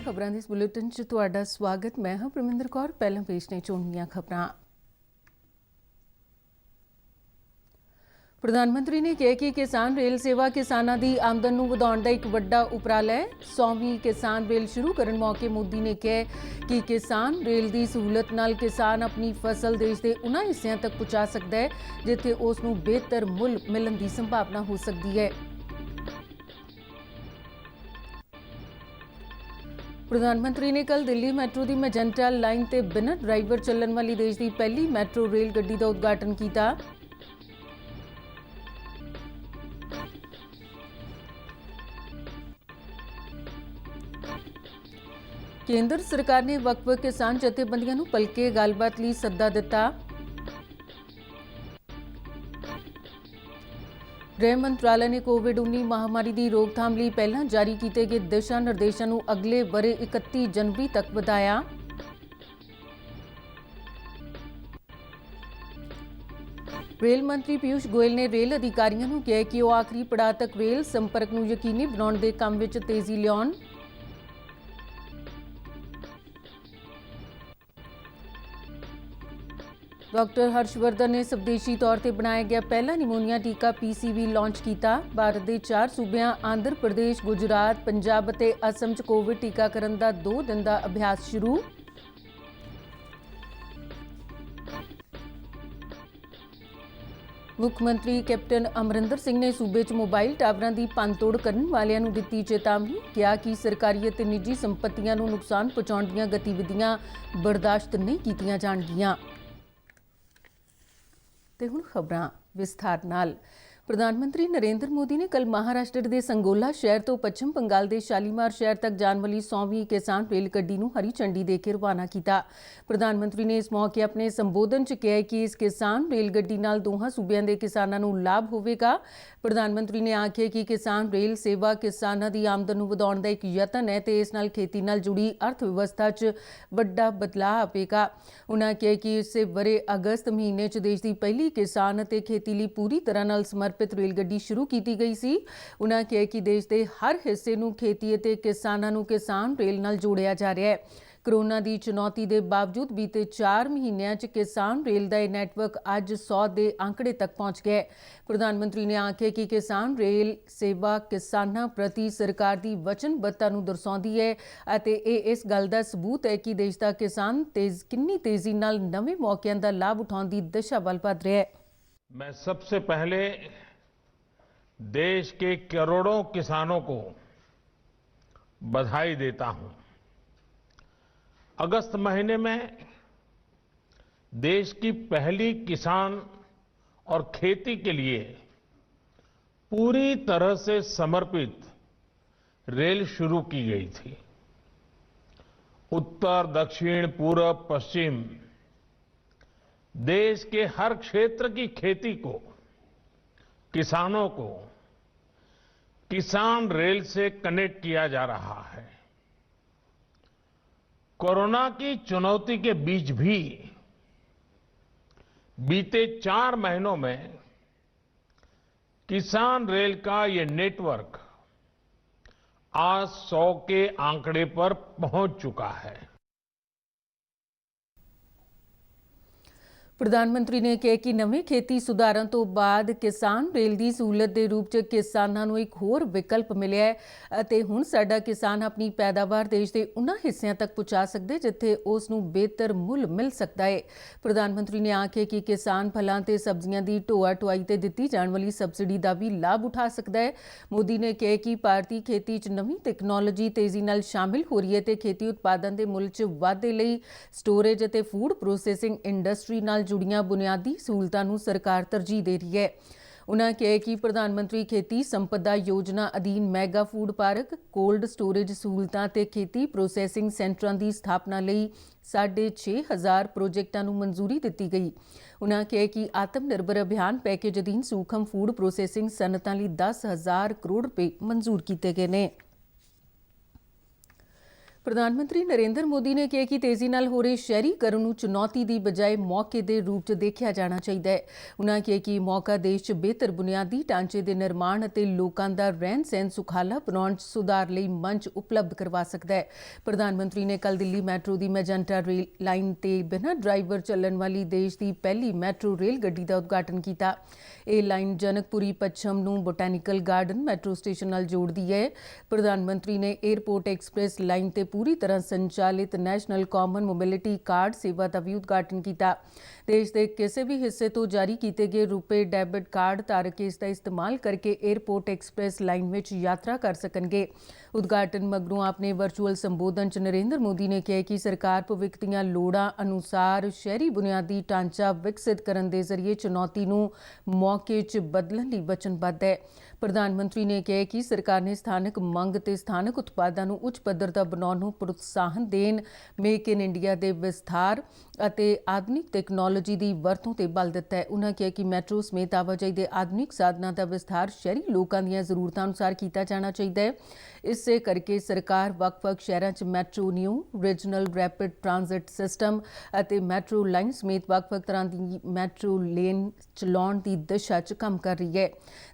खबरां दे इस बुलेटिन च तुहाडा स्वागत। मैं हां परमिंदर कौर। पहलां पेश ने चोणवीआं खबरां। प्रधानमंत्री ने कहा कि किसान रेल सेवा किसानां दी आमदन नूं वधाउण दा इक वड्डा उपराला है। 100वीं किसान रेल शुरू करन मौके मोदी ने कहा कि किसान रेल दी सहूलत नाल किसान अपनी फसल देश दे उन्हां हिस्सिਆਂ तक पहुंचा सकदा है जिथे उस नूं बेहतर मुल मिलण दी संभावना हो सकदी है। प्रधानमंत्री ने कल दिल्ली मैट्रो की मैजेंटा लाइन ते बिना ड्राइवर चलण वाली देश की पहली मैट्रो रेल गड्डी का उद्घाटन किया। केंद्र सरकार ने वक्फ किसान जथेबंदियों नूं भलके गलबात लई सद्दा दिता। गृह मंत्रालय ने कोविड-19 महामारी की रोकथाम लिए पहला जारी किए गए दिशा निर्देशों को अगले बरे 31 जनवरी तक बढ़ाया। रेल मंत्री पीयूष गोयल ने रेल अधिकारियों को कहा कि वह आखिरी पड़ाव तक रेल संपर्क को यकीनी बनाने के काम में तेजी लियाउण। डॉक्टर हर्षवर्धन ने स्वदेशी तौर पर बनाया गया पहला निमोनिया टीका PCV लॉन्च किया। भारत के 4 सूबों आंध्र प्रदेश, गुजरात, पंजाब और असम च कोविड टीकाकरण का 2 दिन का अभ्यास शुरू। मुख्यमंत्री कैप्टन अमरिंदर सिंह ने सूबे च मोबाइल टावरों की भंन-तोड़ करने वालियां नूं दित्ती चेतावनी। कहा कि सरकारी और निजी संपत्तियां नूं नुकसान पहुंचाउण दीआं गतिविधियां बर्दाश्त नहीं कीतीआं जाणगीआं। ते हुण खबरां विस्तार नाल। प्रधानमंत्री नरेंद्र मोदी ने कल महाराष्ट्र के संगोला शहर तो पश्चिम बंगाल के शालीमार शहर तक जाने वाली 100वीं किसान रेल गड्डी नूं हरी झंडी देकर रवाना किया। प्रधानमंत्री ने इस मौके अपने संबोधन च कहा कि इस किसान रेल गड्डी नाल दोहां सूबਿਆਂ ਦੇ किसानां नूं लाभ होवेगा। प्रधानमंत्री ने आख्या कि किसान रेल सेवा किसानां दी आमदन नूं वधाउण दा इक यतन है ते इस नाल खेती नाल जुड़ी अर्थव्यवस्था च वड्डा बदलाव आवेगा। उन्हां कहा कि इसे बरे अगस्त महीने च देश की पहली किसान ते खेती लई पूरी तरह नाल समर्पित रेलगड्डी शुरू की गई सी। उन्हां कहा कि देश के हर हिस्से नूं खेती ते किसानां नूं किसान रेल नाल जोड़िया जा रहा है। कोरोना की चुनौती के बावजूद बीते 4 महीनों च किसान रेल का यह नेटवर्क अज 100 के आंकड़े तक पहुँच गया। प्रधानमंत्री ने आख्या कि किसान रेल सेवा किसानां प्रति सरकार की वचनबद्धता नूं दर्शाउंदी है अते इह इस गल का सबूत है कि देश का किसान कितनी तेजी नाल नवे मौकों का लाभ उठाउण की दिशा वल वध रहा है। मैं सबसे पहले देश के करोड़ों किसानों को बधाई देता हूं। अगस्त महीने में देश की पहली किसान और खेती के लिए पूरी तरह से समर्पित रेल शुरू की गई थी। उत्तर, दक्षिण, पूर्व, पश्चिम देश के हर क्षेत्र की खेती को, किसानों को किसान रेल से कनेक्ट किया जा रहा है। कोरोना की चुनौती के बीच भी बीते 4 महीनों में किसान रेल का ये नेटवर्क आज 100 के आंकड़े पर पहुंच चुका है। प्रधानमंत्री ने कहा कि नवे खेती सुधारों तो बाद किसान रेल की सहूलत के रूप में किसानों को एक होर विकल्प मिले है। हुण साडा किसान अपनी पैदावार देश के उन्हां हिस्सिਆਂ तक पहुंचा सकते जिथे उसनूं बेहतर मुल मिल सकता है। प्रधानमंत्री ने आख्या कि किसान फलों ते सब्जियां की ढोआ ढुआई ते दित्ती जाने वाली सबसिडी का भी लाभ उठा सकता है। मोदी ने कहा कि भारतीय खेती च नवीं तकनोलॉजी तेजी नाल शामिल हो रही है ते खेती उत्पादन के मुल च वाधे लई स्टोरेज ते फूड प्रोसैसिंग इंडस्ट्री नाल जुड़ियां बुनियादी सहूलतां नूं सरकार तरजीह दे रही है। उन्होंने कहा कि प्रधानमंत्री खेती संपदा योजना अधीन mega food park, cold storage सहूलतां ते खेती प्रोसैसिंग सेंटरां की स्थापना लई 6,500 प्रोजेक्टां नूं मंजूरी दित्ती गई। उन्होंने कहा कि आत्मनिर्भर अभियान पैकेज अधीन सूखम फूड प्रोसैसिंग सनअतां लई 10,000 करोड़ रुपए मंजूर किए गए हैं। ਪ੍ਰਧਾਨ ਮੰਤਰੀ ਨਰਿੰਦਰ ਮੋਦੀ ਨੇ ਕਿਹਾ ਕਿ ਤੇਜ਼ੀ ਨਾਲ ਹੋ ਰਹੇ ਸ਼ਹਿਰੀਕਰਨ ਨੂੰ ਚੁਣੌਤੀ ਦੀ ਬਜਾਏ ਮੌਕੇ ਦੇ ਰੂਪ 'ਚ ਦੇਖਿਆ ਜਾਣਾ ਚਾਹੀਦਾ ਹੈ। ਉਨ੍ਹਾਂ ਕਿਹਾ ਕਿ ਮੌਕਾ ਦੇਸ਼ 'ਚ ਬਿਹਤਰ ਬੁਨਿਆਦੀ ਢਾਂਚੇ ਦੇ ਨਿਰਮਾਣ ਅਤੇ ਲੋਕਾਂ ਦਾ ਰਹਿਣ ਸਹਿਣ ਸੁਖਾਲਾ ਬਣਾਉਣ 'ਚ ਸੁਧਾਰ ਲਈ ਮੰਚ ਉਪਲਬਧ ਕਰਵਾ ਸਕਦਾ ਹੈ। ਪ੍ਰਧਾਨ ਮੰਤਰੀ ਨੇ ਕੱਲ੍ਹ ਦਿੱਲੀ ਮੈਟਰੋ ਦੀ ਮੈਜੈਂਟਾ ਰੇਲ ਲਾਈਨ ਤੇ ਬਿਨਾਂ ਡਰਾਈਵਰ ਚੱਲਣ ਵਾਲੀ ਦੇਸ਼ ਦੀ ਪਹਿਲੀ ਮੈਟਰੋ ਰੇਲ ਗੱਡੀ ਦਾ ਉਦਘਾਟਨ ਕੀਤਾ। ਇਹ ਲਾਈਨ ਜਨਕਪੁਰੀ ਪੱਛਮ ਨੂੰ ਬੋਟੈਨੀਕਲ ਗਾਰਡਨ ਮੈਟਰੋ ਸਟੇਸ਼ਨ ਨਾਲ ਜੋੜਦੀ ਹੈ। ਪ੍ਰਧਾਨ ਮੰਤਰੀ ਨੇ 에ਅਰਪੋਰਟ ਐਕਸਪ੍ਰੈਸ ਲਾਈਨ ਤੇ ਪੂਰੀ ਤਰ੍ਹਾਂ ਸੰਚਾਲਿਤ ਨੈਸ਼ਨਲ ਕਾਮਨ ਮੋਬਿਲਿਟੀ ਕਾਰਡ ਸੇਵਾ ਦਾ ਵੀ ਉਦਘਾਟਨ ਕੀਤਾ। ਦੇਸ਼ ਦੇ ਕਿਸੇ ਵੀ ਹਿੱਸੇ ਤੋਂ ਜਾਰੀ ਕੀਤੇ ਗਏ ਰੁਪੇ ਡੈਬਿਟ ਕਾਰਡ ਧਾਰਕ ਇਸ ਦਾ ਇਸਤੇਮਾਲ ਕਰਕੇ 에ਅਰਪੋਰਟ ਐਕਸਪ੍ਰੈਸ ਲਾਈਨ ਵਿੱਚ ਯਾਤਰਾ ਕਰ ਸਕਣਗੇ। ਉਦਘਾਟਨ ਮਗਰੋਂ ਆਪਣੇ ਵਰਚੁਅਲ ਸੰਬੋਧਨ 'ਚ ਨਰਿੰਦਰ ਮੋਦੀ ਨੇ ਕਿਹਾ ਕਿ ਸਰਕਾਰ ਭਵਿੱਖ ਦੀਆਂ ਲੋੜਾਂ ਅਨੁਸਾਰ ਸ਼ਹਿਰੀ ਬੁਨਿਆਦੀ ਢਾਂਚਾ ਵਿਕਸਿਤ ਕਰਨ ਦੇ ਜ਼ਰੀਏ ਚੁਣੌਤੀ ਨੂੰ ਮੌਕੇ 'ਚ ਬਦਲਣ ਲਈ ਵਚਨਬੱਧ ਹੈ। ਪ੍ਰਧਾਨ ਮੰਤਰੀ ਨੇ ਕਿਹਾ ਕਿ ਸਰਕਾਰ ਨੇ ਸਥਾਨਕ ਮੰਗ ਤੇ ਸਥਾਨਕ ਉਤਪਾਦਾਂ ਨੂੰ ਉੱਚ ਪੱਧਰ ਦਾ ਬਣਾਉਣ ਨੂੰ ਪ੍ਰੋਤਸਾਹਨ ਦੇਣ, ਮੇਕ ਇਨ ਇੰਡੀਆ ਦੇ ਵਿਸਥਾਰ ਅਤੇ ਆਧੁਨਿਕ ਤਕਨਾਲੋਜੀ ਦੀ ਵਰਤੋਂ ਤੇ ਬਲ ਦਿੱਤਾ ਹੈ। ਉਨ੍ਹਾਂ ਕਿਹਾ ਕਿ ਮੈਟਰੋ ਸਮੇਤ ਆਵਾਜਾਈ ਦੇ ਆਧੁਨਿਕ ਸਾਧਨਾਂ ਦਾ ਵਿਸਥਾਰ ਸ਼ਹਿਰੀ ਲੋਕਾਂ ਦੀਆਂ ਜ਼ਰੂਰਤਾਂ ਅਨੁਸਾਰ ਕੀਤਾ ਜਾਣਾ ਚਾਹੀਦਾ ਹੈ। ਇਸੇ ਕਰਕੇ ਸਰਕਾਰ ਵੱਖ-ਵੱਖ ਸ਼ਹਿਰਾਂ 'ਚ metro new, regional rapid transit system ਅਤੇ ਮੈਟਰੋ ਲਾਈਨ ਸਮੇਤ ਵੱਖ-ਵੱਖ ਤਰ੍ਹਾਂ ਦੀ ਮੈਟਰੋ ਲੇਨ ਚਲਾਉਣ ਦੀ ਦਿਸ਼ਾ 'ਚ ਕੰਮ ਕਰ ਰਹੀ ਹੈ।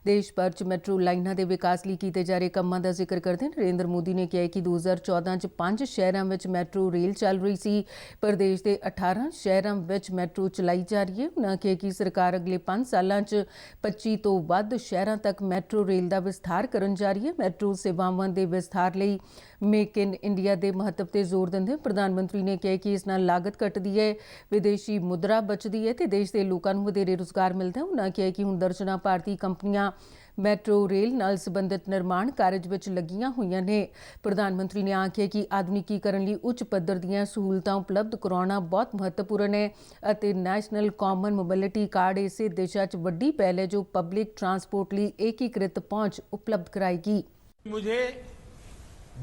ਦੇਸ਼ ਭਰ 'ਚ ਮੈਟਰੋ ਲਾਈਨਾਂ ਦੇ ਵਿਕਾਸ ਲਈ ਕੀਤੇ ਜਾ ਰਹੇ ਕੰਮਾਂ ਦਾ ਜ਼ਿਕਰ ਕਰਦੇ ਨਰਿੰਦਰ ਮੋਦੀ ਨੇ ਕਿਹਾ ਕਿ 2014 'ਚ 5 ਸ਼ਹਿਰਾਂ ਵਿੱਚ ਮੈਟਰੋ ਰੇਲ ਚੱਲ ਰਹੀ ਸੀ, ਪਰ ਦੇਸ਼ ਦੇ 18 ਸ਼ਹਿਰਾਂ ਵਿੱਚ ਮੈਟਰੋ ਚਲਾਈ ਜਾ ਰਹੀ ਹੈ। ਉਨ੍ਹਾਂ ਕਿਹਾ ਕਿ ਸਰਕਾਰ ਅਗਲੇ 5 ਸਾਲਾਂ 'ਚ 25 ਤੋਂ ਵੱਧ ਸ਼ਹਿਰਾਂ ਤੱਕ ਮੈਟਰੋ ਰੇਲ ਦਾ ਵਿਸਥਾਰ ਕਰਨ ਜਾ ਰਹੀ ਹੈ। ਮੈਟਰੋ ਸੇਵਾਵਾਂ ਦੇ ਵਿਸਥਾਰ ਲਈ ਮੇਕ ਇਨ ਇੰਡੀਆ ਦੇ ਮਹੱਤਵ ਤੇ ਜ਼ੋਰ ਦਿੰਦੇ ਪ੍ਰਧਾਨ ਮੰਤਰੀ ਨੇ ਕਿਹਾ ਕਿ ਇਸ ਨਾਲ ਲਾਗਤ ਘਟਦੀ ਹੈ, ਵਿਦੇਸ਼ੀ ਮੁਦਰਾ ਬਚਦੀ ਹੈ ਤੇ ਦੇਸ਼ ਦੇ ਲੋਕਾਂ ਨੂੰ ਵਧੇਰੇ ਰੁਜ਼ਗਾਰ ਮਿਲਦਾ ਹੈ। ਉਨ੍ਹਾਂ ਕਿਹਾ ਕਿ ਹੁਣ ਦਰਜਨਾਂ ਭਾਰਤੀ ਕੰਪਨੀਆਂ ਮੈਟਰੋ ਰੇਲ ਨਾਲ ਸੰਬੰਧਿਤ ਨਿਰਮਾਣ ਕਾਰਜ ਵਿੱਚ ਲੱਗੀਆਂ ਹੋਈਆਂ ਨੇ। ਪ੍ਰਧਾਨ ਮੰਤਰੀ ਨੇ ਆਖਿਆ ਕਿ ਆਧੁਨਿਕੀਕਰਨ ਲਈ ਉੱਚ ਪੱਧਰ ਦੀਆਂ ਸਹੂਲਤਾਂ ਉਪਲਬਧ ਕਰਾਉਣਾ ਬਹੁਤ ਮਹੱਤਵਪੂਰਨ ਹੈ ਅਤੇ ਨੈਸ਼ਨਲ ਕਾਮਨ ਮੋਬਿਲਿਟੀ ਕਾਰਡ ਇਸੇ ਦਿਸ਼ਾ 'ਚ ਵੱਡੀ ਪਹਿਲ ਹੈ ਜੋ ਪਬਲਿਕ ट्रांसपोर्ट ਲਈ ਏਕੀਕ੍ਰਿਤ पहुंच उपलब्ध कराएगी। मुझे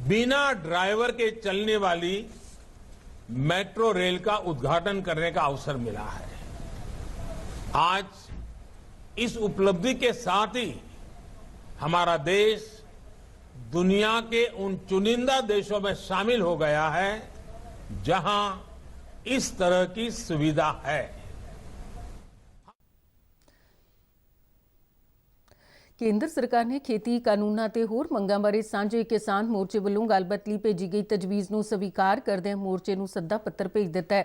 बिना ड्राइवर के चलने वाली मेट्रो रेल का उद्घाटन करने का अवसर मिला है। आज इस उपलब्धि के साथ ही हमारा देश दुनिया के उन चुनिंदा देशों में शामिल हो गया है जहां इस तरह की सुविधा है। ਕੇਂਦਰ ਸਰਕਾਰ ਨੇ ਖੇਤੀ ਕਾਨੂੰਨਾਂ ਤੇ ਹੋਰ ਮੰਗਾਂ ਬਾਰੇ ਸਾਂਝੇ ਕਿਸਾਨ ਮੋਰਚੇ ਵੱਲੋਂ ਗੱਲਬਾਤ ਲਈ ਭੇਜੀ ਗਈ ਤਜਵੀਜ਼ ਨੂੰ ਸਵੀਕਾਰ ਕਰਦਿਆਂ ਮੋਰਚੇ ਨੂੰ ਸੱਦਾ ਪੱਤਰ ਭੇਜ ਦਿੱਤਾ ਹੈ।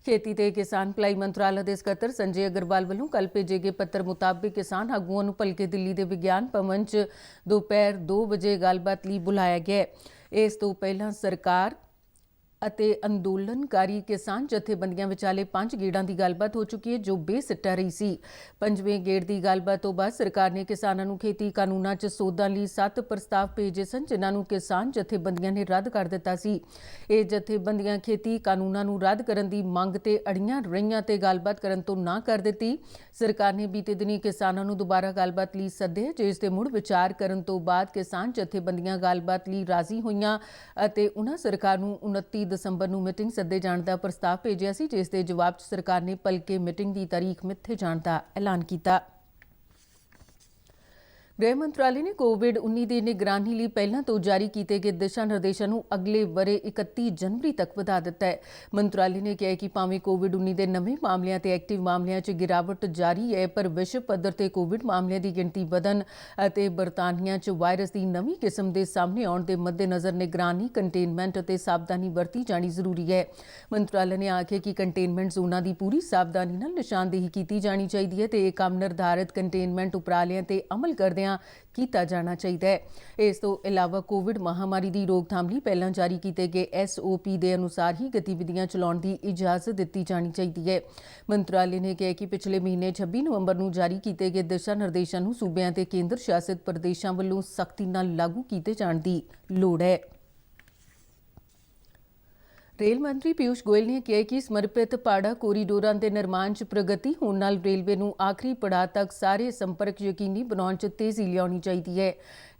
ਖੇਤੀ ਤੇ ਕਿਸਾਨ ਭਲਾਈ ਮੰਤਰਾਲਾ ਦੇ ਸਕੱਤਰ ਸੰਜੇ ਅਗਰਵਾਲ ਵੱਲੋਂ ਕੱਲ੍ਹ ਭੇਜੇ ਗਏ ਪੱਤਰ ਮੁਤਾਬਿਕ ਕਿਸਾਨ ਆਗੂਆਂ ਨੂੰ ਭਲਕੇ ਦਿੱਲੀ ਦੇ ਵਿਗਿਆਨ ਭਵਨ 'ਚ ਦੁਪਹਿਰ 2 ਵਜੇ ਗੱਲਬਾਤ ਲਈ ਬੁਲਾਇਆ ਗਿਆ ਹੈ। ਇਸ ਤੋਂ ਪਹਿਲਾਂ ਸਰਕਾਰ ਅਤੇ ਅੰਦੋਲਨਕਾਰੀ ਕਿਸਾਨ ਜਥੇਬੰਦੀਆਂ ਵਿਚਾਲੇ 5 ਗੇੜਾਂ ਦੀ ਗੱਲਬਾਤ ਹੋ ਚੁੱਕੀ ਹੈ ਜੋ ਬੇਸਿੱਟਾ ਰਹੀ ਸੀ। 5ਵੇਂ ਗੇੜ ਦੀ ਗੱਲਬਾਤ ਤੋਂ ਬਾਅਦ ਸਰਕਾਰ ਨੇ ਕਿਸਾਨਾਂ ਨੂੰ ਖੇਤੀ ਕਾਨੂੰਨਾਂ 'ਚ ਸੋਧਾਂ ਲਈ 7 ਪ੍ਰਸਤਾਵ ਭੇਜੇ ਸਨ ਜਿਨ੍ਹਾਂ ਨੂੰ ਕਿਸਾਨ ਜਥੇਬੰਦੀਆਂ ਨੇ ਰੱਦ ਕਰ ਦਿੱਤਾ ਸੀ। ਇਹ ਜਥੇਬੰਦੀਆਂ ਖੇਤੀ ਕਾਨੂੰਨਾਂ ਨੂੰ ਰੱਦ ਕਰਨ ਦੀ ਮੰਗ ਤੇ ਅੜੀਆਂ ਰਹੀਆਂ ਤੇ ਗੱਲਬਾਤ ਕਰਨ ਤੋਂ ਨਾ ਕਰ ਦਿੱਤੀ। ਸਰਕਾਰ ਨੇ ਬੀਤੇ ਦਿਨੀ ਕਿਸਾਨਾਂ ਨੂੰ ਦੁਬਾਰਾ ਗੱਲਬਾਤ ਲਈ ਸੱਦਿਆ ਜਿਸ ਤੇ ਮੁੜ ਵਿਚਾਰ ਕਰਨ ਤੋਂ ਬਾਅਦ ਕਿਸਾਨ ਜਥੇਬੰਦੀਆਂ ਗੱਲਬਾਤ ਲਈ ਰਾਜ਼ੀ ਹੋਈਆਂ ਅਤੇ ਉਨ੍ਹਾਂ ਸਰਕਾਰ ਨੂੰ 29 ਦਸੰਬਰ ਨੂੰ ਮੀਟਿੰਗ ਸੱਦੇ ਜਾਣ ਦਾ ਪ੍ਰਸਤਾਵ ਭੇਜਿਆ ਸੀ ਜਿਸ ਦੇ ਜਵਾਬ 'ਚ ਸਰਕਾਰ ਨੇ ਭਲਕੇ ਮੀਟਿੰਗ ਦੀ ਤਾਰੀਖ ਮਿੱਥੇ ਜਾਣ ਦਾ ਐਲਾਨ ਕੀਤਾ। ਗ੍ਰਹਿ ਮੰਤਰਾਲੇ ਨੇ ਕੋਵਿਡ-19 ਦੀ ਨਿਗਰਾਨੀ ਲਈ ਪਹਿਲਾਂ ਤੋਂ ਜਾਰੀ ਕੀਤੇ ਗਏ ਦਿਸ਼ਾ ਨਿਰਦੇਸ਼ਾਂ ਨੂੰ ਅਗਲੇ ਵਰ੍ਹੇ 31 ਜਨਵਰੀ ਤੱਕ ਵਧਾ ਦਿੱਤਾ ਹੈ। ਮੰਤਰਾਲੇ ਨੇ ਕਿਹਾ ਕਿ ਭਾਵੇਂ ਕੋਵਿਡ-19 ਦੇ ਨਵੇਂ ਮਾਮਲਿਆਂ ਤੇ ਐਕਟਿਵ ਮਾਮਲਿਆਂ 'ਚ ਗਿਰਾਵਟ ਜਾਰੀ ਹੈ ਪਰ ਵਿਸ਼ਵ ਪੱਧਰ ਤੇ ਕੋਵਿਡ ਮਾਮਲਿਆਂ ਦੀ ਗਿਣਤੀ ਵਧਣ ਅਤੇ ਬਰਤਾਨੀਆ 'ਚ ਵਾਇਰਸ ਦੀ ਨਵੀਂ ਕਿਸਮ ਦੇ ਸਾਹਮਣੇ ਆਉਣ ਦੇ ਮੱਦੇਨਜ਼ਰ ਨਿਗਰਾਨੀ, ਕੰਟੇਨਮੈਂਟ ਅਤੇ ਸਾਵਧਾਨੀ ਵਰਤੀ ਜਾਣੀ ਜ਼ਰੂਰੀ ਹੈ। ਮੰਤਰਾਲੇ ਨੇ ਆਖਿਆ ਕਿ ਕੰਟੇਨਮੈਂਟ ਜ਼ੋਨਾਂ ਦੀ ਪੂਰੀ ਸਾਵਧਾਨੀ ਨਾਲ ਨਿਸ਼ਾਨਦੇਹੀ ਕੀਤੀ ਜਾਣੀ ਚਾਹੀਦੀ ਹੈ ਤੇ ਇਹ ਕੰਮ ਨਿਰਧਾਰਿਤ ਕੰਟੇਨਮੈਂਟ ਉਪਰਾਲਿਆਂ ਤੇ ਅਮਲ ਕਰਦਿਆਂ ਕੀਤਾ ਜਾਣਾ ਚਾਹੀਦਾ ਹੈ। ਇਸ ਤੋਂ ਇਲਾਵਾ ਕੋਵਿਡ ਮਹਾਮਾਰੀ ਦੀ ਰੋਕਥਾਮ ਲਈ ਪਹਿਲਾਂ ਜਾਰੀ ਕੀਤੇ ਗਏ SOP ਦੇ ਅਨੁਸਾਰ ਹੀ ਗਤੀਵਿਧੀਆਂ ਚਲਾਉਣ ਦੀ ਇਜਾਜ਼ਤ ਦਿੱਤੀ ਜਾਣੀ ਚਾਹੀਦੀ ਹੈ। ਮੰਤਰਾਲੇ ਨੇ ਕਿਹਾ ਕਿ ਪਿਛਲੇ ਮਹੀਨੇ 26 ਨਵੰਬਰ ਨੂੰ ਜਾਰੀ ਕੀਤੇ ਗਏ ਦਿਸ਼ਾ ਨਿਰਦੇਸ਼ਾਂ ਨੂੰ ਸੂਬਿਆਂ ਤੇ ਕੇਂਦਰ ਸ਼ਾਸਿਤ ਪ੍ਰਦੇਸ਼ਾਂ ਵੱਲੋਂ ਸਖਤੀ ਨਾਲ ਲਾਗੂ ਕੀਤੇ ਜਾਣ ਦੀ ਲੋੜ ਹੈ। ਰੇਲ ਮੰਤਰੀ ਪਿਊਸ਼ ਗੋਇਲ ਨੇ ਕਿਹਾ ਕਿ ਸਮਰਪਿਤ ਪਾੜਾ ਕੋਰੀਡੋਰਾਂ ਦੇ ਨਿਰਮਾਣ 'ਚ ਪ੍ਰਗਤੀ ਹੋਣ ਨਾਲ ਰੇਲਵੇ ਨੂੰ ਆਖਰੀ ਪੜਾਅ ਤੱਕ ਸਾਰੇ ਸੰਪਰਕ ਯਕੀਨੀ ਬਣਾਉਣ 'ਚ ਤੇਜ਼ੀ ਲਿਆਉਣੀ ਚਾਹੀਦੀ ਹੈ।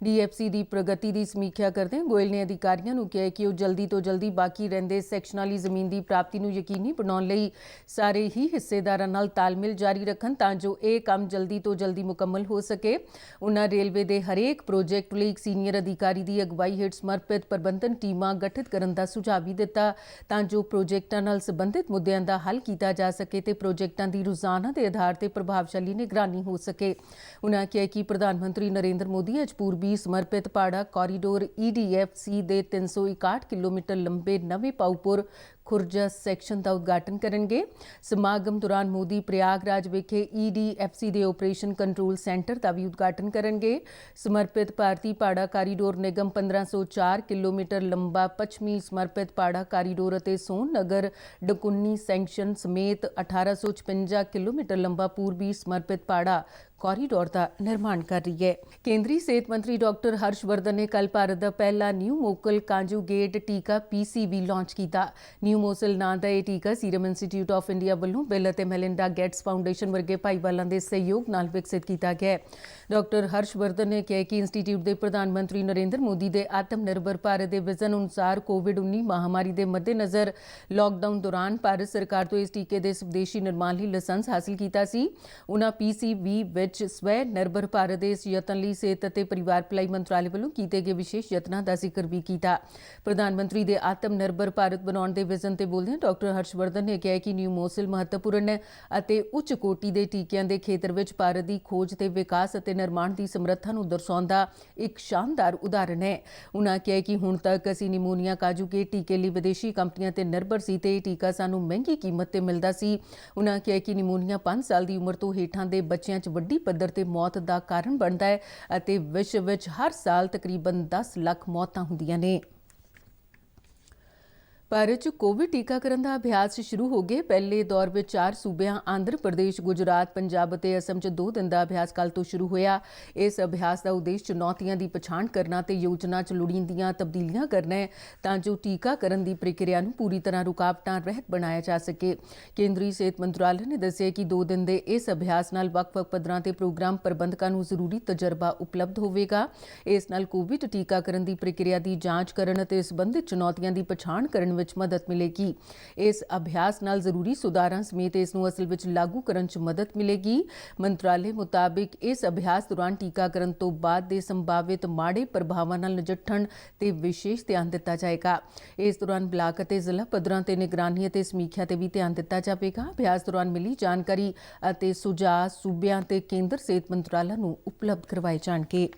ਡੀਐਫਸੀ ਦੀ ਪ੍ਰਗਤੀ ਦੀ ਸਮੀਖਿਆ ਕਰਦਿਆਂ ਗੋਇਲ ਨੇ ਅਧਿਕਾਰੀਆਂ ਨੂੰ ਕਿਹਾ ਕਿ ਉਹ ਜਲਦੀ ਤੋਂ ਜਲਦੀ ਬਾਕੀ ਰਹਿੰਦੇ ਸੈਕਸ਼ਨਾਂ ਲਈ ਜ਼ਮੀਨ ਦੀ ਪ੍ਰਾਪਤੀ ਨੂੰ ਯਕੀਨੀ ਬਣਾਉਣ ਲਈ ਸਾਰੇ ਹੀ ਹਿੱਸੇਦਾਰਾਂ ਨਾਲ ਤਾਲਮੇਲ ਜਾਰੀ ਰੱਖਣ ਤਾਂ ਜੋ ਇਹ ਕੰਮ ਜਲਦੀ ਤੋਂ ਜਲਦੀ ਮੁਕੰਮਲ ਹੋ ਸਕੇ। ਉਨ੍ਹਾਂ ਰੇਲਵੇ ਦੇ ਹਰੇਕ ਪ੍ਰੋਜੈਕਟ ਲਈ ਇੱਕ ਸੀਨੀਅਰ ਅਧਿਕਾਰੀ ਦੀ ਅਗਵਾਈ ਹੇਠ ਸਮਰਪਿਤ ਪ੍ਰਬੰਧਨ ਟੀਮਾਂ ਗਠਿਤ ਕਰਨ ਦਾ ਸੁਝਾਅ ਵੀ ਦਿੱਤਾ ਤਾਂ ਜੋ ਪ੍ਰੋਜੈਕਟਾਂ ਨਾਲ ਸੰਬੰਧਿਤ ਮੁੱਦਿਆਂ ਦਾ ਹੱਲ ਕੀਤਾ ਜਾ ਸਕੇ ਤੇ ਪ੍ਰੋਜੈਕਟਾਂ ਦੀ ਰੋਜ਼ਾਨਾ ਦੇ ਆਧਾਰ ਤੇ ਪ੍ਰਭਾਵਸ਼ਾਲੀ ਨਿਗਰਾਨੀ ਹੋ ਸਕੇ। ਉਨ੍ਹਾਂ ਕਿਹਾ ਕਿ ਪ੍ਰਧਾਨ ਮੰਤਰੀ ਨਰਿੰਦਰ ਮੋਦੀ ਅੱਜ ਪੂਰਬੀ ਸਮਰਪਿਤ ਪਾੜਾ ਕੋਰੀਡੋਰ EDFC ਦੇ 361 ਕਿਲੋਮੀਟਰ ਲੰਬੇ ਨਵੇਂ ਪਾਉਪੁਰ ਖੁਰਜਾ ਸੈਕਸ਼ਨ ਦਾ ਉਦਘਾਟਨ ਕਰਨਗੇ। ਸਮਾਗਮ ਦੌਰਾਨ ਮੋਦੀ ਪ੍ਰਯਾਗਰਾਜ ਵਿਖੇ EDFC ਦੇ ਆਪਰੇਸ਼ਨ ਕੰਟਰੋਲ ਸੈਂਟਰ ਦਾ ਵੀ ਉਦਘਾਟਨ ਕਰਨਗੇ। ਸਮਰਪਿਤ ਭਾਰਤੀ ਪਾੜਾ ਕਾਰੀਡੋਰ ਨਿਗਮ 1504 ਕਿਲੋਮੀਟਰ ਲੰਬਾ ਪੱਛਮੀ ਸਮਰਪਿਤ ਪਾੜਾ ਕਾਰੀਡੋਰ ਅਤੇ ਸੋਨ ਨਗਰ ਡਕੁੰਨੀ ਸੈਕਸ਼ਨ ਸਮੇਤ 1856 ਕਿਲੋਮੀਟਰ ਲੰਬਾ ਪੂਰਬੀ ਸਮਰਪਿਤ ਪਾੜਾ ਕੋਰੀਡੋਰ ਦਾ ਨਿਰਮਾਣ ਕਰ ਰਹੀ ਹੈ। ਕੇਂਦਰੀ ਸਿਹਤ ਮੰਤਰੀ ਡਾਕਟਰ ਹਰਸ਼ਵਰਧਨ ਨੇ ਕੱਲ੍ਹ ਭਾਰਤ ਦਾ ਪਹਿਲਾ ਨਿਊਮੋਕਲ ਕਾਂਜੂਗੇਟ ਟੀਕਾ PCV ਲਾਂਚ ਕੀਤਾ। ਨਿਊਮੋਸਲ ਨਾਂ ਦਾ ਇਹ ਟੀਕਾ ਸੀਰਮ ਇੰਸਟੀਚਿਊਟ ਆਫ ਇੰਡੀਆ ਵੱਲੋਂ ਬਿਲ ਅਤੇ ਮੈਲਿੰਡਾ ਗੇਟਸ ਫਾਊਂਡੇਸ਼ਨ ਵਰਗੇ ਭਾਈਵਾਲਾਂ ਦੇ ਸਹਿਯੋਗ ਨਾਲ ਵਿਕਸਿਤ ਕੀਤਾ ਗਿਆ ਹੈ। ਡਾਕਟਰ ਹਰਸ਼ਵਰਧਨ ਨੇ ਕਿਹਾ ਕਿ ਇੰਸਟੀਚਿਊਟ ਦੇ ਪ੍ਰਧਾਨ ਮੰਤਰੀ ਨਰਿੰਦਰ ਮੋਦੀ ਦੇ ਆਤਮ ਨਿਰਭਰ ਭਾਰਤ ਦੇ ਵਿਜ਼ਨ ਅਨੁਸਾਰ ਕੋਵਿਡ-19 ਮਹਾਮਾਰੀ ਦੇ ਮੱਦੇਨਜ਼ਰ ਲਾਕਡਾਊਨ ਦੌਰਾਨ ਭਾਰਤ ਸਰਕਾਰ ਤੋਂ ਇਸ ਟੀਕੇ ਦੇ ਸਵਦੇਸ਼ੀ ਨਿਰਮਾਣ ਲਈ ਲਾਇਸੈਂਸ ਹਾਸਲ ਕੀਤਾ ਸੀ। ਉਨ੍ਹਾਂ PCV ਵਿੱਚ ਸਵੈ ਨਿਰਭਰ ਭਾਰਤ ਦੇ ਇਸ ਯਤਨ ਲਈ ਸਿਹਤ ਅਤੇ ਪਰਿਵਾਰ ਭਲਾਈ ਮੰਤਰਾਲੇ ਵੱਲੋਂ ਕੀਤੇ ਗਏ ਵਿਸ਼ੇਸ਼ ਯਤਨਾਂ ਦਾ ਜ਼ਿਕਰ ਵੀ ਕੀਤਾ। ਪ੍ਰਧਾਨ ਮੰਤਰੀ ਦੇ ਆਤਮ ਨਿਰਭਰ ਭਾਰਤ ਬਣਾਉਣ ਦੇ ਵਿਜ਼ਨ ਤੇ ਬੋਲਦਿਆਂ ਡਾਕਟਰ ਹਰਸ਼ਵਰਧਨ ਨੇ ਕਿਹਾ ਕਿ ਨਿਊਮੋਸਲ ਮਹੱਤਵਪੂਰਨ ਹੈ ਅਤੇ ਉੱਚ ਕੋਟੀ ਦੇ ਟੀਕਿਆਂ ਦੇ ਖੇਤਰ ਵਿੱਚ ਭਾਰਤ ਦੀ ਖੋਜ ਤੇ ਵਿਕਾਸ ਅਤੇ ਨਿਰਮਾਣ ਦੀ ਸਮਰੱਥਾ ਨੂੰ ਦਰਸਾਉਂਦਾ ਇੱਕ ਸ਼ਾਨਦਾਰ ਉਦਾਹਰਣ ਹੈ। ਉਨ੍ਹਾਂ ਕਿਹਾ ਕਿ ਹੁਣ ਤੱਕ ਅਸੀਂ ਨਿਮੋਨੀਆ ਕਾਂਜੂਗੇਟ ਟੀਕੇ ਲਈ ਵਿਦੇਸ਼ੀ ਕੰਪਨੀਆਂ ਤੇ ਨਿਰਭਰ ਸੀ ਤੇ ਇਹ ਟੀਕਾ ਸਾਨੂੰ ਮਹਿੰਗੀ ਕੀਮਤ ਤੇ ਮਿਲਦਾ ਸੀ। ਉਨ੍ਹਾਂ ਕਿਹਾ ਕਿ ਨਿਮੋਨੀਆ 5 ਸਾਲ ਦੀ ਉਮਰ ਤੋਂ ਹੇਠਾਂ ਦੇ ਬੱਚਿਆਂ 'ਚ ਵੱਡੀ ਪੱਧਰ ਤੇ ਮੌਤ ਦਾ ਕਾਰਨ ਬਣਦਾ ਹੈ ਅਤੇ ਵਿਸ਼ਵ ਵਿੱਚ ਹਰ ਸਾਲ ਤਕਰੀਬਨ 10 ਲੱਖ ਮੌਤਾਂ ਹੁੰਦੀਆਂ ਨੇ। ਭਾਰਤ 'ਚ ਕੋਵਿਡ ਟੀਕਾਕਰਨ ਦਾ ਅਭਿਆਸ ਸ਼ੁਰੂ ਹੋ ਗਿਆ। ਪਹਿਲੇ ਦੌਰ ਵਿੱਚ 4 ਸੂਬਿਆਂ ਆਂਧਰ ਪ੍ਰਦੇਸ਼, ਗੁਜਰਾਤ, ਪੰਜਾਬ ਅਤੇ ਅਸਮ 'ਚ 2 ਦਿਨ ਦਾ ਅਭਿਆਸ ਕੱਲ੍ਹ ਤੋਂ ਸ਼ੁਰੂ ਹੋਇਆ। ਇਸ ਅਭਿਆਸ ਦਾ ਉਦੇਸ਼ ਚੁਣੌਤੀਆਂ ਦੀ ਪਛਾਣ ਕਰਨਾ ਤੇ ਯੋਜਨਾ 'ਚ ਲੋੜੀਂਦੀਆਂ ਤਬਦੀਲੀਆਂ ਕਰਨਾ ਹੈ ਤਾਂ ਜੋ ਟੀਕਾਕਰਨ ਦੀ ਪ੍ਰਕਿਰਿਆ ਨੂੰ ਪੂਰੀ ਤਰ੍ਹਾਂ ਰੁਕਾਵਟਾਂ ਰਹਿਤ ਬਣਾਇਆ ਜਾ ਸਕੇ। ਕੇਂਦਰੀ ਸਿਹਤ ਮੰਤਰਾਲੇ ਨੇ ਦੱਸਿਆ ਕਿ 2 ਦਿਨ ਦੇ ਇਸ ਅਭਿਆਸ ਨਾਲ ਵੱਖ-ਵੱਖ ਪੱਧਰਾਂ ਤੇ ਪ੍ਰੋਗਰਾਮ ਪ੍ਰਬੰਧਕਾਂ ਨੂੰ ਜ਼ਰੂਰੀ ਤਜਰਬਾ ਉਪਲਬਧ ਹੋਵੇਗਾ। ਇਸ ਨਾਲ ਕੋਵਿਡ ਟੀਕਾਕਰਨ ਦੀ ਪ੍ਰਕਿਰਿਆ ਦੀ ਜਾਂਚ ਕਰਨ ਅਤੇ ਸੰਬੰਧਿਤ ਚੁਣੌਤੀਆਂ ਦੀ ਪਛਾਣ ਕਰਨ ਵਿੱਚ ਮਦਦ ਮਿਲੇਗੀ। ਇਸ ਅਭਿਆਸ ਨਾਲ ਜ਼ਰੂਰੀ ਸੁਧਾਰਾਂ ਸਮੇਤ ਇਸ ਨੂੰ ਅਸਲ ਵਿੱਚ ਲਾਗੂ ਕਰਨ 'ਚ ਮਦਦ ਮਿਲੇਗੀ। ਮੰਤਰਾਲੇ ਮੁਤਾਬਿਕ ਇਸ ਅਭਿਆਸ ਦੌਰਾਨ ਟੀਕਾਕਰਨ ਤੋਂ ਬਾਅਦ ਦੇ ਸੰਭਾਵਿਤ ਮਾੜੇ ਪ੍ਰਭਾਵਾਂ ਨਾਲ ਨਜਿੱਠਣ ਤੇ ਵਿਸ਼ੇਸ਼ ਧਿਆਨ ਦਿੱਤਾ ਜਾਏਗਾ। ਇਸ ਦੌਰਾਨ ਬਲਾਕ ਅਤੇ ਜ਼ਿਲ੍ਹਾ ਪੱਧਰਾਂ ਤੇ ਨਿਗਰਾਨੀ ਅਤੇ ਸਮੀਖਿਆ ਤੇ ਵੀ ਧਿਆਨ ਦਿੱਤਾ ਜਾਵੇਗਾ। ਅਭਿਆਸ ਦੌਰਾਨ ਮਿਲੀ ਜਾਣਕਾਰੀ ਅਤੇ ਸੁਝਾਅ ਸੂਬਿਆਂ ਤੇ ਕੇਂਦਰ ਸਿਹਤ ਮੰਤਰਾਲਾ ਨੂੰ ਉਪਲਬਧ ਕਰਵਾਏ ਜਾਣਗੇ।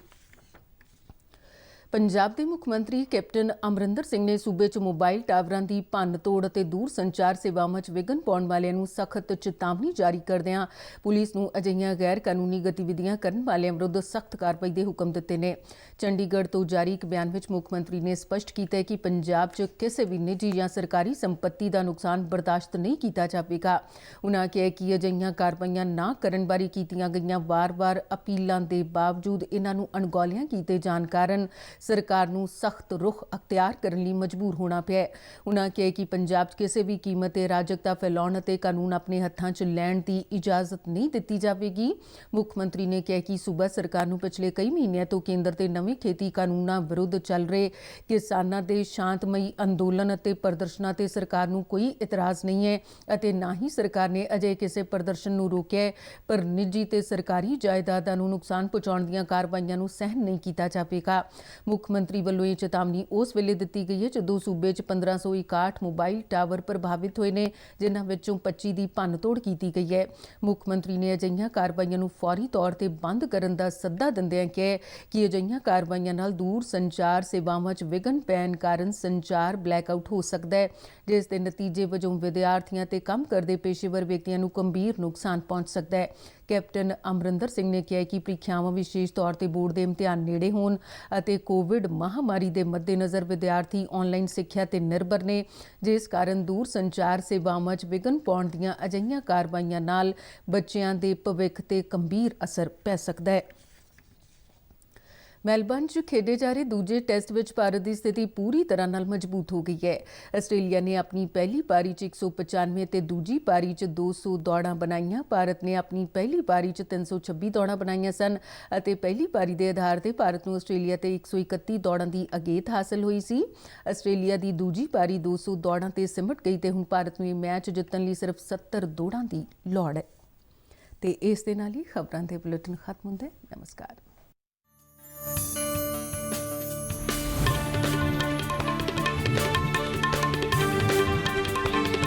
ਪੰਜਾਬ ਦੇ ਮੁੱਖ ਮੰਤਰੀ ਕੈਪਟਨ ਅਮਰਿੰਦਰ ਸਿੰਘ ਨੇ ਸੂਬੇ 'ਚ ਮੋਬਾਈਲ ਟਾਵਰਾਂ ਦੀ ਭੰਨ-ਤੋੜ ਅਤੇ ਦੂਰ ਸੰਚਾਰ ਸੇਵਾਵਾਂ 'ਚ ਵਿਘਨ ਪਾਉਣ ਵਾਲਿਆਂ ਨੂੰ ਸਖਤ ਚੇਤਾਵਨੀ ਜਾਰੀ ਕਰਦਿਆਂ ਪੁਲਿਸ ਨੂੰ ਅਜਿਹੀਆਂ ਗੈਰ ਕਾਨੂੰਨੀ ਗਤੀਵਿਧੀਆਂ ਕਰਨ ਵਾਲਿਆਂ ਵਿਰੁੱਧ ਸਖਤ ਕਾਰਵਾਈ ਦੇ ਹੁਕਮ ਦਿੱਤੇ ਨੇ। ਚੰਡੀਗੜ੍ਹ ਤੋਂ ਜਾਰੀ ਇੱਕ ਬਿਆਨ ਵਿੱਚ ਮੁੱਖ ਮੰਤਰੀ ਨੇ ਸਪਸ਼ਟ ਕੀਤਾ ਹੈ ਕਿ ਪੰਜਾਬ 'ਚ ਕਿਸੇ ਵੀ ਨਿੱਜੀ ਜਾਂ ਸਰਕਾਰੀ ਸੰਪત્ਤੀ ਦਾ ਨੁਕਸਾਨ ਬਰਦਾਸ਼ਤ ਨਹੀਂ ਕੀਤਾ ਜਾਵੇਗਾ। ਉਨ੍ਹਾਂ ਕਿਹਾ ਕਿ ਅਜਿਹੀਆਂ ਕਾਰਵਾਈਆਂ ਨਾ ਕਰਨ ਬਾਰੇ ਕੀਤੀਆਂ ਗਈਆਂ ਵਾਰ-ਵਾਰ ਅਪੀਲਾਂ ਦੇ ਬਾਵਜੂਦ ਇਹਨਾਂ ਨੂੰ ਅਣਗੌਲਿਆਂ ਕੀਤੇ ਜਾਣ ਕਾਰਨ ਸਰਕਾਰ ਨੂੰ ਸਖਤ ਰੁਖ ਅਖਤਿਆਰ ਕਰਨ ਲਈ ਮਜਬੂਰ ਹੋਣਾ ਪਿਆ ਹੈ। ਉਨ੍ਹਾਂ ਕਿਹਾ ਕਿ ਪੰਜਾਬ 'ਚ ਕਿਸੇ ਵੀ ਕੀਮਤ ਤੇ ਅਰਾਜਕਤਾ ਫੈਲਾਉਣ ਅਤੇ ਕਾਨੂੰਨ ਆਪਣੇ ਹੱਥਾਂ 'ਚ ਲੈਣ ਦੀ ਇਜਾਜ਼ਤ ਨਹੀਂ ਦਿੱਤੀ ਜਾਵੇਗੀ। ਮੁੱਖ ਮੰਤਰੀ ਨੇ ਕਿਹਾ ਕਿ ਸੂਬਾ ਸਰਕਾਰ ਨੂੰ ਪਿਛਲੇ ਕਈ ਮਹੀਨਿਆਂ ਤੋਂ ਕੇਂਦਰ ਦੇ ਨਵੇਂ ਖੇਤੀ ਕਾਨੂੰਨਾਂ ਵਿਰੁੱਧ ਚੱਲ ਰਹੇ ਕਿਸਾਨਾਂ ਦੇ ਸ਼ਾਂਤਮਈ ਅੰਦੋਲਨ ਅਤੇ ਪ੍ਰਦਰਸ਼ਨਾਂ ਤੇ ਸਰਕਾਰ ਨੂੰ ਕੋਈ ਇਤਰਾਜ਼ ਨਹੀਂ ਹੈ ਅਤੇ ਨਾ ਹੀ ਸਰਕਾਰ ਨੇ ਅਜੇ ਕਿਸੇ ਪ੍ਰਦਰਸ਼ਨ ਨੂੰ ਰੋਕਿਆ ਹੈ, ਪਰ ਨਿੱਜੀ ਤੇ ਸਰਕਾਰੀ ਜਾਇਦਾਦਾਂ ਨੂੰ ਨੁਕਸਾਨ ਪਹੁੰਚਾਉਣ ਦੀਆਂ ਕਾਰਵਾਈਆਂ ਨੂੰ ਸਹਿਣ ਨਹੀਂ ਕੀਤਾ ਜਾਵੇਗਾ। ਮੁੱਖ ਮੰਤਰੀ ਵੱਲੋਂ ਇਹ ਚੇਤਾਵਨੀ ਉਸ ਵੇਲੇ ਦਿੱਤੀ ਗਈ ਹੈ ਜਦੋਂ ਸੂਬੇ 'ਚ 1561 ਮੋਬਾਈਲ ਟਾਵਰ ਪ੍ਰਭਾਵਿਤ ਹੋਏ ਨੇ, ਜਿਨ੍ਹਾਂ ਵਿੱਚੋਂ 25 ਦੀ ਭੰਨ-ਤੋੜ ਕੀਤੀ ਗਈ ਹੈ। ਮੁੱਖ ਮੰਤਰੀ ਨੇ ਅਜਿਹੀਆਂ ਕਾਰਵਾਈਆਂ ਨੂੰ ਫੌਰੀ ਤੌਰ ਤੇ ਬੰਦ ਕਰਨ ਦਾ ਸੱਦਾ ਦਿੰਦਿਆਂ ਕਿਹਾ ਕਿ ਅਜਿਹੀਆਂ ਕਾਰਵਾਈਆਂ ਨਾਲ ਦੂਰ ਸੰਚਾਰ ਸੇਵਾਵਾਂ 'ਚ ਵਿਘਨ ਪੈਣ ਕਾਰਨ ਸੰਚਾਰ ਬਲੈਕਆਊਟ ਹੋ ਸਕਦਾ ਹੈ, ਜਿਸ ਦੇ ਨਤੀਜੇ ਵਜੋਂ ਵਿਦਿਆਰਥੀਆਂ ਤੇ ਕੰਮ ਕਰਦੇ ਪੇਸ਼ੇਵਰ ਵਿਅਕਤੀਆਂ ਨੂੰ ਗੰਭੀਰ ਨੁਕਸਾਨ ਪਹੁੰਚ ਸਕਦਾ ਹੈ। ਕੈਪਟਨ ਅਮਰਿੰਦਰ ਸਿੰਘ ਨੇ ਕਿਹਾ ਕਿ ਪ੍ਰੀਖਿਆਵਾਂ ਵਿਸ਼ੇਸ਼ ਤੌਰ ਤੇ ਬੋਰਡ ਦੇ ਇਮਤਿਹਾਨ ਨੇੜੇ ਹੋਣ ਅਤੇ ਕੋਵਿਡ ਮਹਾਮਾਰੀ ਦੇ ਮੱਦੇਨਜ਼ਰ ਵਿਦਿਆਰਥੀ ਆਨਲਾਈਨ ਸਿੱਖਿਆ ਤੇ ਨਿਰਭਰ ਨੇ, ਜਿਸ ਕਾਰਨ ਦੂਰ ਸੰਚਾਰ ਸੇਵਾਵਾਂ 'ਚ ਵਿਘਨ ਪਾਉਣ ਦੀਆਂ ਅਜਿਹੀਆਂ ਕਾਰਵਾਈਆਂ ਨਾਲ ਬੱਚਿਆਂ ਦੇ ਭਵਿੱਖ ਤੇ ਗੰਭੀਰ ਅਸਰ ਪੈ ਸਕਦਾ ਹੈ। ਮੈਲਬਰਨ 'ਚ ਖੇਡੇ ਜਾ ਰਹੇ ਦੂਜੇ ਟੈਸਟ ਵਿੱਚ ਭਾਰਤ ਦੀ ਸਥਿਤੀ ਪੂਰੀ ਤਰ੍ਹਾਂ ਨਾਲ ਮਜ਼ਬੂਤ ਹੋ ਗਈ ਹੈ। ਆਸਟ੍ਰੇਲੀਆ ਨੇ ਆਪਣੀ ਪਹਿਲੀ ਪਾਰੀ 'ਚ 195 ਤੇ ਦੂਜੀ ਪਾਰੀ 'ਚ 200 ਦੌੜਾਂ ਬਣਾਈਆਂ। ਭਾਰਤ ਨੇ ਆਪਣੀ ਪਹਿਲੀ ਪਾਰੀ 'ਚ 326 ਦੌੜਾਂ ਬਣਾਈਆਂ ਸਨ ਅਤੇ ਪਹਿਲੀ ਪਾਰੀ ਦੇ ਆਧਾਰ ਤੇ ਭਾਰਤ ਨੂੰ ਆਸਟ੍ਰੇਲੀਆ ਤੇ 131 ਦੌੜਾਂ ਦੀ ਅਗੇਤ ਹਾਸਲ ਹੋਈ ਸੀ। ਆਸਟ੍ਰੇਲੀਆ ਦੀ ਦੂਜੀ ਪਾਰੀ 200 ਦੌੜਾਂ ਤੇ ਸਿਮਟ ਗਈ ਤੇ ਹੁਣ ਭਾਰਤ ਨੂੰ ਇਹ ਮੈਚ ਜਿੱਤਣ ਲਈ ਸਿਰਫ 70 ਦੌੜਾਂ ਦੀ ਲੋੜ ਹੈ। ਤੇ ਇਸ ਦੇ ਨਾਲ ਹੀ ਖਬਰਾਂ ਦੇ ਬੁਲੇਟਿਨ ਖਤਮ ਹੁੰਦੇ। ਨਮਸਕਾਰ।